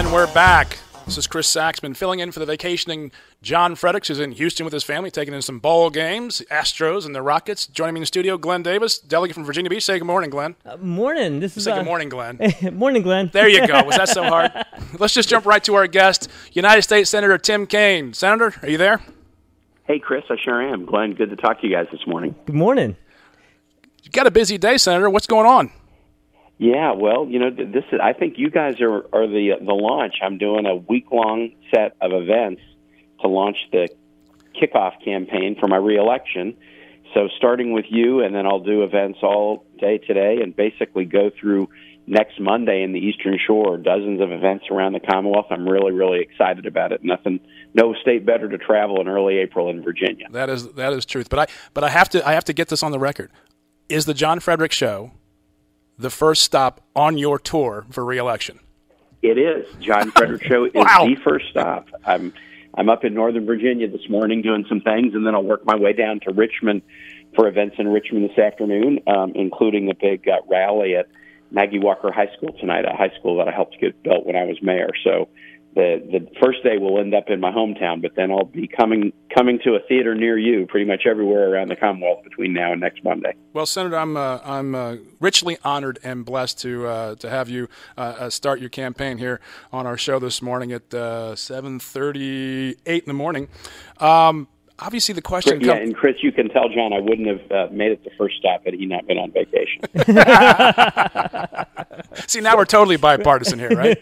And we're back. This is Chris Saxman filling in for the vacationing John Fredericks, who's in Houston with his family, taking in some bowl games, the Astros and the Rockets. Joining me in the studio, Glenn Davis, delegate from Virginia Beach. Say good morning, Glenn. Morning. Say good morning, Glenn. Morning, Glenn. There you go. Was that so hard? Let's just jump right to our guest, United States Senator Tim Kaine. Senator, are you there? Hey, Chris, I sure am. Glenn, good to talk to you guys this morning. Good morning. You got a busy day, Senator. What's going on? Yeah, well, you know, this is. I think you guys are the launch. I'm doing a week-long set of events to launch the kickoff campaign for my reelection. So starting with you, and then I'll do events all day today and basically go through next Monday in the Eastern Shore, dozens of events around the Commonwealth. I'm really, really excited about it. No state better to travel in early April in Virginia. That is truth. But I have to get this on the record. Is the John Fredericks Show the first stop on your tour for re-election? It is. John Fredericks Show is Wow. the first stop. I'm up in Northern Virginia this morning doing some things, and then I'll work my way down to Richmond for events in Richmond this afternoon, including a big rally at Maggie Walker High School tonight, a high school that I helped get built when I was mayor. So the first day will end up in my hometown, but then I'll be coming to a theater near you pretty much everywhere around the Commonwealth between now and next Monday. Well, Senator, I'm richly honored and blessed to have you start your campaign here on our show this morning at 7:38 in the morning. Obviously, the question comes... Yeah, and Chris, you can tell John I wouldn't have made it the first stop had he not been on vacation. See, now we're totally bipartisan here, right?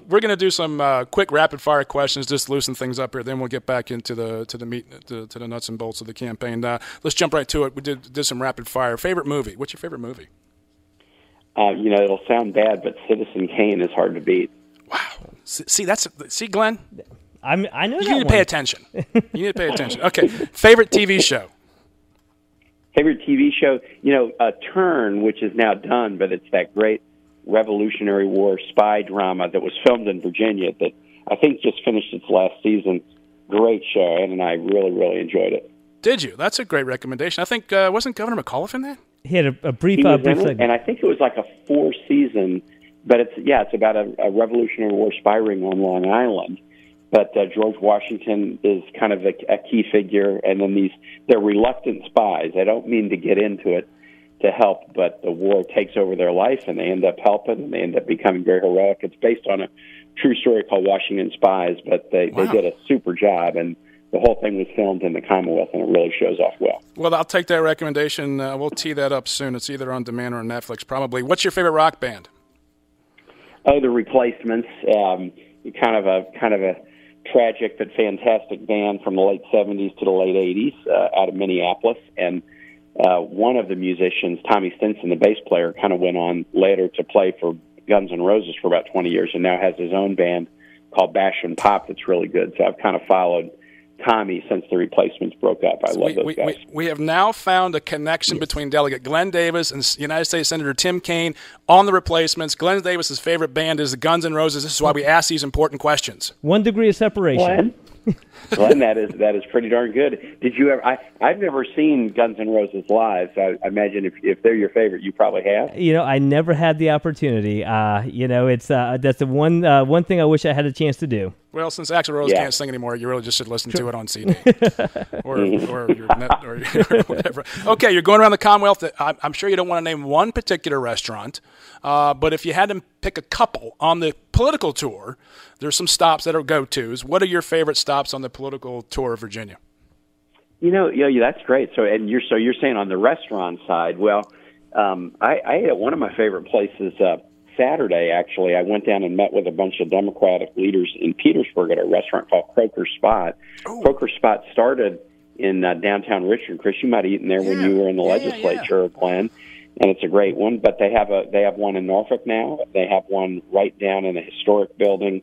We're going to do some quick rapid-fire questions, just loosen things up here. Then we'll get back into the meat, to the nuts and bolts of the campaign. Let's jump right to it. We did some rapid-fire. Favorite movie? What's your favorite movie? You know, it'll sound bad, but Citizen Kaine is hard to beat. Wow. See, Glenn? I know you that need to pay attention. You need to pay attention. Okay. Favorite TV show? Favorite TV show? You know, Turn, which is now done, but it's that great Revolutionary War spy drama that was filmed in Virginia that I think just finished its last season. Great show, and I really, really enjoyed it. Did you? That's a great recommendation. I think, wasn't Governor McAuliffe in that? He had a brief segment. And I think it was like a 4-season, but it's about a Revolutionary War spy ring on Long Island. But George Washington is kind of a key figure, and then they're reluctant spies. I don't mean to get into it to help, but the war takes over their life, and they end up helping, and they end up becoming very heroic. It's based on a true story called Washington Spies, but they did a super job, and the whole thing was filmed in the Commonwealth, and it really shows off well. Well, I'll take that recommendation. We'll tee that up soon. It's either on demand or on Netflix, probably. What's your favorite rock band? Oh, the Replacements. Kind of a tragic but fantastic band from the late 70s to the late 80s out of Minneapolis. And one of the musicians, Tommy Stinson, the bass player, kind of went on later to play for Guns N' Roses for about 20 years and now has his own band called Bash and Pop that's really good. So I've kind of followed Tommy since the Replacements broke up. I love those guys. We have now found a connection between Delegate Glenn Davis and United States Senator Tim Kaine on the Replacements. Glenn Davis's favorite band is the Guns N' Roses. This is why we ask these important questions. 1 degree of separation. Glenn, that is pretty darn good. Did you ever? I've never seen Guns N' Roses live. So I imagine if they're your favorite, you probably have. You know, I never had the opportunity. It's that's the one thing I wish I had a chance to do. Well, since Axl Rose can't sing anymore, you really just should listen to it on CD or your net or whatever. Okay, you're going around the Commonwealth. I'm sure you don't want to name one particular restaurant, but if you had to pick a couple on the political tour, there's some stops that are go-tos. What are your favorite stops on the political tour of Virginia? You know, that's great. So you're saying on the restaurant side. Well, I ate at one of my favorite places Saturday, actually. I went down and met with a bunch of Democratic leaders in Petersburg at a restaurant called Croker Spot. Oh. Croker Spot started in downtown Richmond. Chris, you might have eaten there when you were in the legislature, Glenn, and it's a great one. But they have one in Norfolk now. They have one right down in a historic building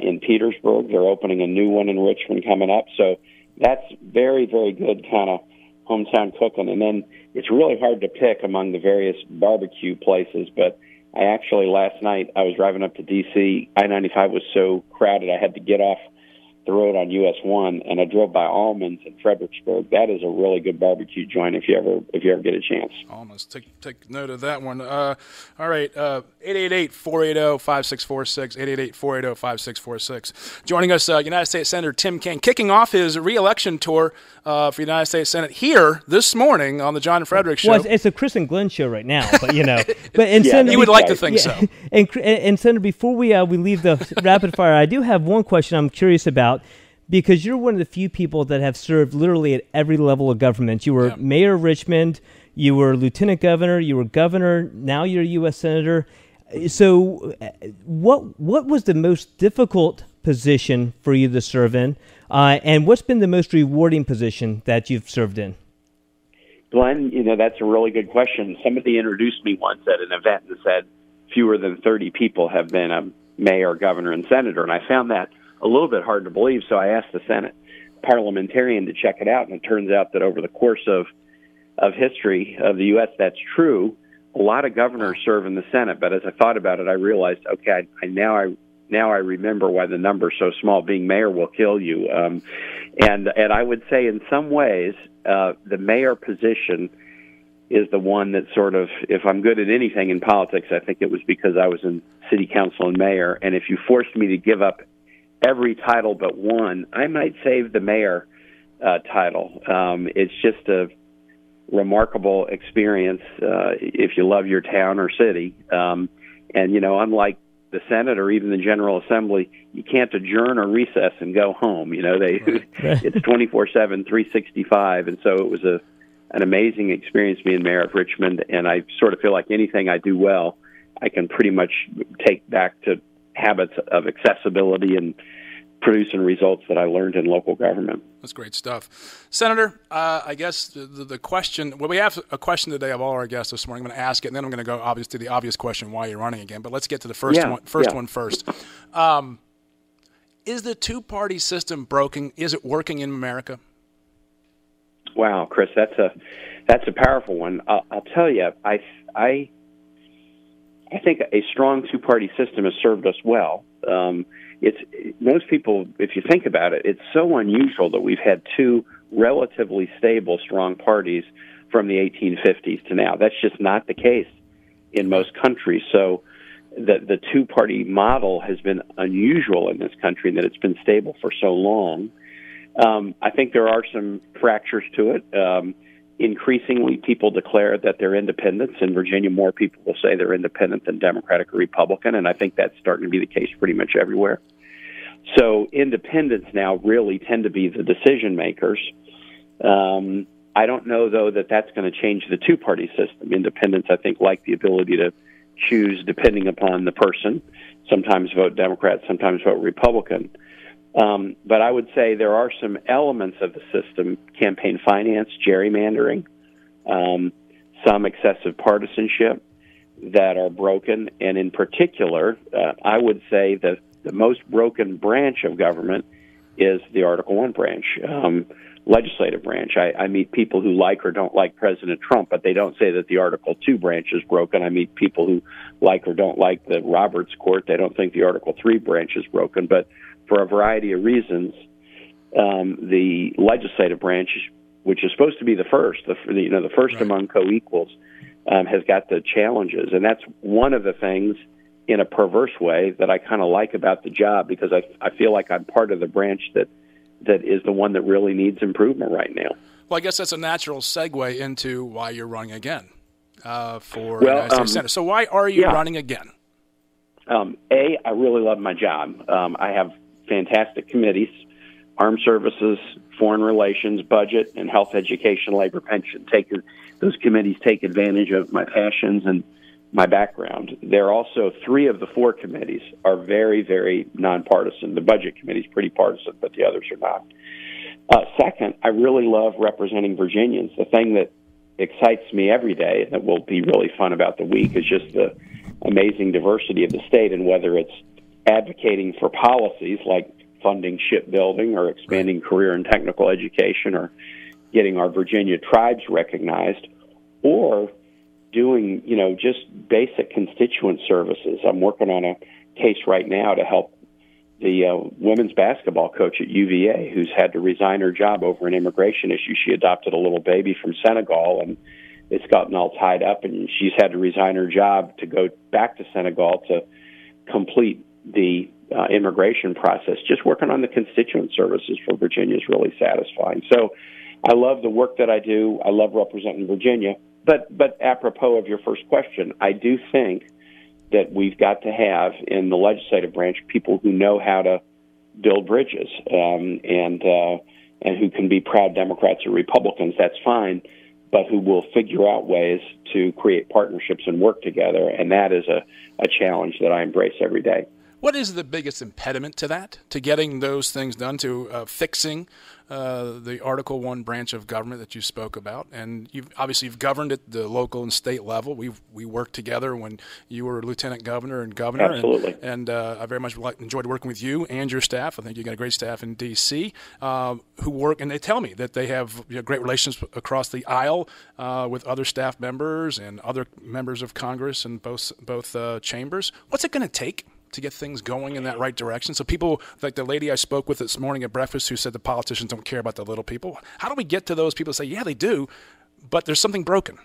in Petersburg. They're opening a new one in Richmond coming up. So that's very, very good kind of hometown cooking. And then it's really hard to pick among the various barbecue places, but I actually, last night, I was driving up to D.C. I-95 was so crowded I had to get off the road on US 1, and I drove by Almonds in Fredericksburg. That is a really good barbecue joint if you ever get a chance. Almonds, take note of that one. All right, 888-480-5646, 888-480-5646. Joining us, United States Senator Tim Kaine, kicking off his re-election tour for United States Senate here this morning on the John Fredericks Show. Well, it's a Chris and Glenn show right now, but Senator, you would like to think so. And Senator, before we leave the rapid fire, I do have one question I'm curious about, because you're one of the few people that have served literally at every level of government. You were mayor of Richmond, you were lieutenant governor, you were governor, now you're a U.S. senator. So what was the most difficult position for you to serve in, and what's been the most rewarding position that you've served in? Glenn, that's a really good question. Somebody introduced me once at an event and said fewer than 30 people have been a mayor, governor, and senator, and I found that a little bit hard to believe, so I asked the Senate parliamentarian to check it out, and it turns out that over the course of history of the U.S., that's true. A lot of governors serve in the Senate, but as I thought about it, I realized, okay, now I remember why the number's so small. Being mayor will kill you. And I would say in some ways, the mayor position is the one that sort of, if I'm good at anything in politics, I think it was because I was in city council and mayor. And if you forced me to give up every title but one, I might save the mayor title. It's just a remarkable experience if you love your town or city. And, unlike the Senate or even the General Assembly, you can't adjourn or recess and go home. It's 24/7, 365. And so it was an amazing experience being mayor of Richmond. And I sort of feel like anything I do well, I can pretty much take back to habits of accessibility and producing results that I learned in local government. That's great stuff. Senator, I guess the question, we have a question today of all our guests this morning. I'm going to ask it, and then I'm going to go to the obvious question, why you're running again. But let's get to the first one first. Is the two-party system broken? Is it working in America? Wow, Chris, that's a powerful one. I'll tell you, I think a strong two-party system has served us well. Most people, if you think about it, it's so unusual that we've had two relatively stable, strong parties from the 1850s to now. That's just not the case in most countries. So the two-party model has been unusual in this country in that it's been stable for so long. I think there are some fractures to it. Increasingly, people declare that they're independents. In Virginia, more people will say they're independent than Democratic or Republican, and I think that's starting to be the case pretty much everywhere. So independents now really tend to be the decision makers. I don't know, though, that that's going to change the two-party system. Independents, I think, like the ability to choose depending upon the person, sometimes vote Democrat, sometimes vote Republican. But I would say there are some elements of the system, campaign finance, gerrymandering, some excessive partisanship that are broken. And in particular, I would say that the most broken branch of government is the Article I branch, legislative branch. I meet people who like or don't like President Trump, but they don't say that the Article II branch is broken. I meet people who like or don't like the Roberts Court. They don't think the Article III branch is broken. But for a variety of reasons, the legislative branch, which is supposed to be the first Right. among co-equals, has got the challenges. And that's one of the things, in a perverse way, that I kind of like about the job, because I feel like I'm part of the branch that is the one that really needs improvement right now. Well, I guess that's a natural segue into why you're running again for United States Senate. So why are you running again? I really love my job. I have fantastic committees: Armed Services, Foreign Relations, Budget, and Health, Education, Labor, Pension. Those committees take advantage of my passions and my background. There are also 3 of the 4 committees are very, very nonpartisan. The Budget Committee is pretty partisan, but the others are not. Second, I really love representing Virginians. The thing that excites me every day, and that will be really fun about the week, is just the amazing diversity of the state, and whether it's advocating for policies like funding shipbuilding or expanding career and technical education or getting our Virginia tribes recognized, or doing, just basic constituent services. I'm working on a case right now to help the women's basketball coach at UVA, who's had to resign her job over an immigration issue. She adopted a little baby from Senegal, and it's gotten all tied up, and she's had to resign her job to go back to Senegal to complete the immigration process. Just working on the constituent services for Virginia is really satisfying. So I love the work that I do. I love representing Virginia. But apropos of your first question, I do think that we've got to have in the legislative branch people who know how to build bridges and who can be proud Democrats or Republicans. That's fine, but who will figure out ways to create partnerships and work together. And that is a challenge that I embrace every day. What is the biggest impediment to that, to getting those things done, to fixing the Article I branch of government that you spoke about? And you've governed at the local and state level. We worked together when you were lieutenant governor and governor. Absolutely. And I very much enjoyed working with you and your staff. I think you got a great staff in D.C. Who work, and they tell me that they have great relations across the aisle with other staff members and other members of Congress in both chambers. What's it going to take to get things going in that right direction? So people like the lady I spoke with this morning at breakfast who said the politicians don't care about the little people. How do we get to those people who say, yeah, they do, but there's something broken?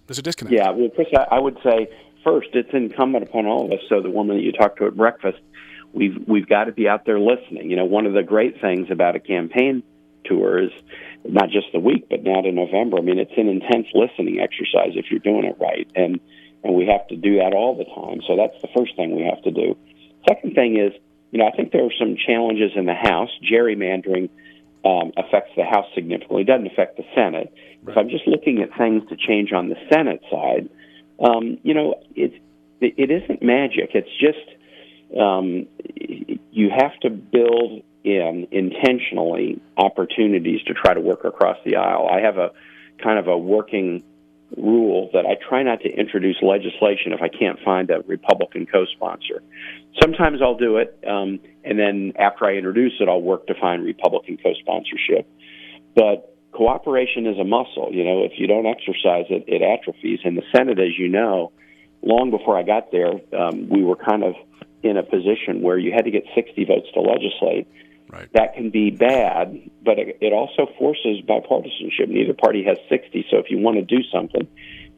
There's a disconnect. Yeah, well, Chris, I would say first it's incumbent upon all of us. So the woman that you talked to at breakfast, we've got to be out there listening. You know, one of the great things about a campaign tour is not just the week, but now to November. I mean, it's an intense listening exercise if you're doing it right. And we have to do that all the time. So that's the first thing we have to do. Second thing is, I think there are some challenges in the House. Gerrymandering affects the House significantly. It doesn't affect the Senate. Right. If I'm just looking at things to change on the Senate side, it isn't magic. It's just you have to build in intentionally opportunities to try to work across the aisle. I have a kind of a working rule that I try not to introduce legislation if I can't find a Republican co-sponsor. Sometimes I'll do it, and then after I introduce it, I'll work to find Republican co-sponsorship. But cooperation is a muscle. If you don't exercise it, it atrophies. In the Senate, as you know, long before I got there, we were kind of in a position where you had to get 60 votes to legislate. Right. That can be bad, but it also forces bipartisanship. Neither party has 60, so if you want to do something,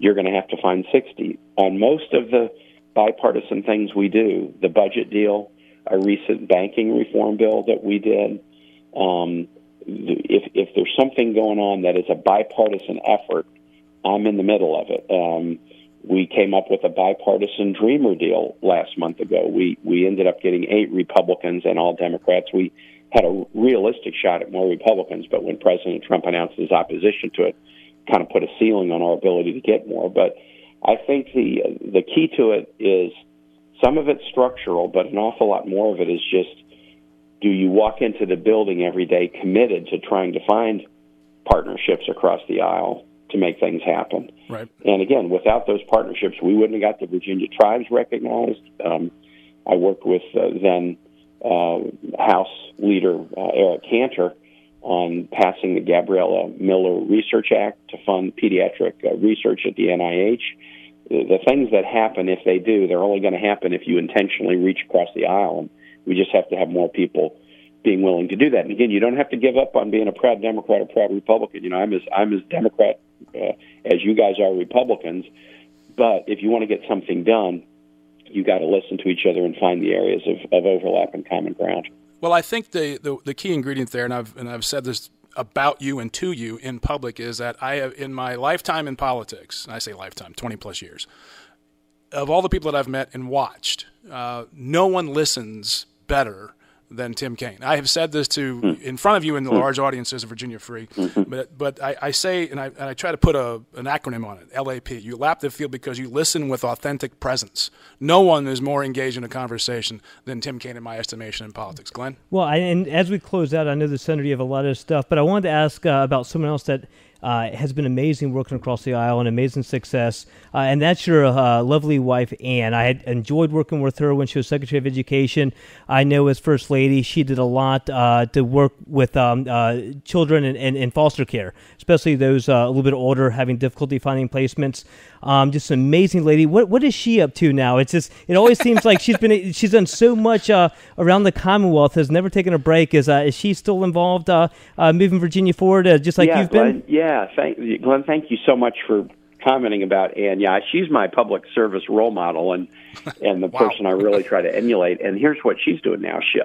you're going to have to find 60. On most of the bipartisan things we do, the budget deal, a recent banking reform bill that we did, if there's something going on that is a bipartisan effort, I'm in the middle of it. We came up with a bipartisan Dreamer deal last month ago. We ended up getting 8 Republicans and all Democrats. We had a realistic shot at more Republicans, but when President Trump announced his opposition to it, kind of put a ceiling on our ability to get more. But I think the key to it is some of it's structural, but an awful lot more of it is just, do you walk into the building every day committed to trying to find partnerships across the aisle to make things happen? Right. And again, without those partnerships, we wouldn't have got the Virginia tribes recognized. I worked with then House Leader Eric Cantor on passing the Gabriella Miller Research Act to fund pediatric research at the NIH. The things that happen, if they do, they're only going to happen if you intentionally reach across the aisle. And we just have to have more people being willing to do that. And again, you don't have to give up on being a proud Democrat or proud Republican. I'm as Democrat as you guys are Republicans. But if you want to get something done, you got to listen to each other and find the areas of overlap and common ground. Well, I think the key ingredient there, and I've said this about you and to you in public, is that I have, in my lifetime in politics, and I say lifetime, 20 plus years, of all the people that I've met and watched, no one listens better than Tim Kaine. I have said this in front of you in the large audiences of Virginia Free, but I say, and I try to put an acronym on it, LAP. You lap the field because you listen with authentic presence. No one is more engaged in a conversation than Tim Kaine, in my estimation, in politics. Glenn? Well, and as we close out, I know the Senator, you have a lot of stuff, but I wanted to ask about someone else that has been amazing working across the aisle and amazing success. And that's your lovely wife, Ann. I had enjoyed working with her when she was Secretary of Education. I know as First Lady, she did a lot to work with children in foster care, especially those a little bit older, having difficulty finding placements. Just an amazing lady. What is she up to now? It always seems like she's done so much around the Commonwealth, has never taken a break. Is she still involved moving Virginia forward, just like you've Glenn, been? Glenn, thank you so much for commenting about Ann. Yeah, she's my public service role model and the person I really try to emulate. And here's what she's doing now. She,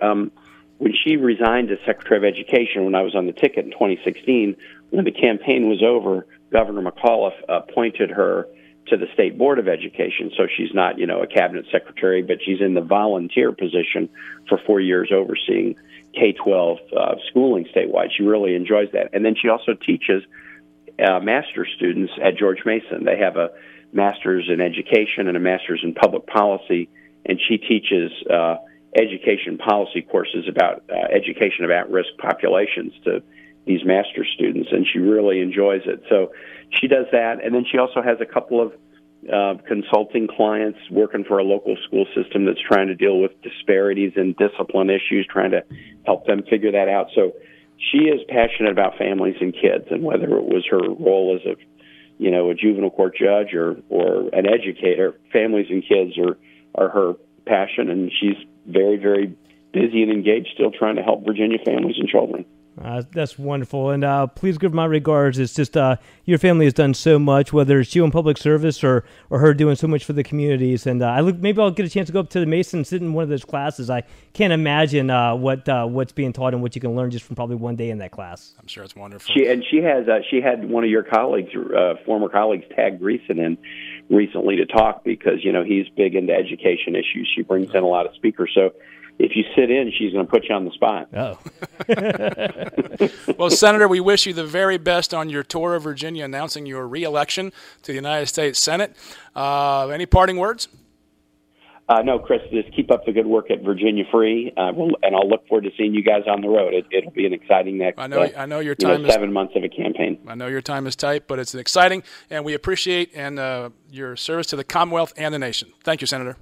when she resigned as Secretary of Education, when I was on the ticket in 2016, when the campaign was over, Governor McAuliffe appointed her to the State Board of Education. So she's not, a cabinet secretary, but she's in the volunteer position for 4 years overseeing K-12 schooling statewide. She really enjoys that. And then she also teaches master's students at George Mason. They have a master's in education and a master's in public policy, and she teaches education policy courses about education of at-risk populations to these master's students, and she really enjoys it. So she does that, and then she also has a couple of consulting clients working for a local school system that's trying to deal with disparities in discipline issues, trying to help them figure that out. So she is passionate about families and kids, and whether it was her role as a juvenile court judge or an educator, families and kids are her passion, and she's very, very busy and engaged still trying to help Virginia families and children. That's wonderful, and please give my regards. It's just your family has done so much, whether it's you in public service or her doing so much for the communities. And maybe I'll get a chance to go up to the Mason and sit in one of those classes. I can't imagine what's being taught and what you can learn just from probably one day in that class. I'm sure it's wonderful. She had one of your colleagues, former colleagues, tag Greason in recently to talk because he's big into education issues. She brings in a lot of speakers, so. If you sit in, she's going to put you on the spot. Oh. Well, Senator, we wish you the very best on your tour of Virginia, announcing your re-election to the United States Senate. Any parting words? No, Chris, just keep up the good work at Virginia Free, and I'll look forward to seeing you guys on the road. It'll be an exciting next I know your time is 7 months of a campaign. I know your time is tight, but it's exciting, and we appreciate your service to the Commonwealth and the nation. Thank you, Senator.